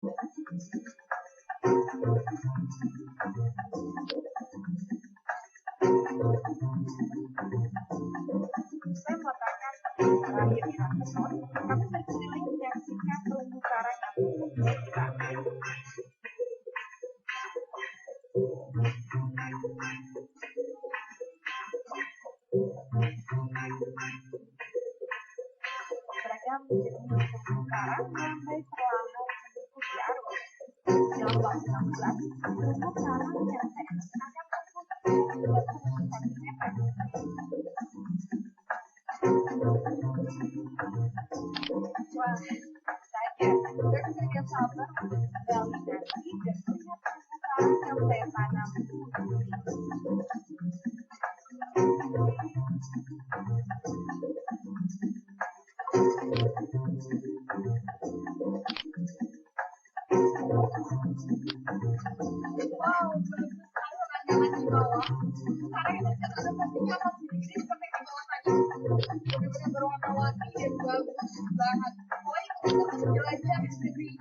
Saya mau tanya terakhir nih Kak, kami berkeliling menyaksikan terumbu karang yang tumbuh Kak. Beragam jenis terumbu karang melambai perlahan mengikuti arus. Dalam waktu 6 bulan, terumbu karang yang sehat akan tumbuh 30 cm. Wah, saya bersedia sabar untuk kembali nanti dan melihat terumbu karang yang saya tanam. Wow, bagus sekali pemandangan di bawah. Karang itu kan ada pastinya apa sendiri seperti di bawah tadi. Benar-benar berwarna-warni dan bagus banget. Pokoknya kita harus belajar di negeri ini.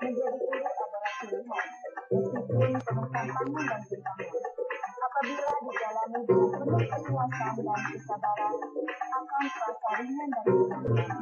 Menjadi guru adalah pilihan, meskipun penuh tantangan dan rintangan. Apabila dijalani dengan penuh keikhlasan dan kesabaran, akan terasa ringan dan menyenangkan.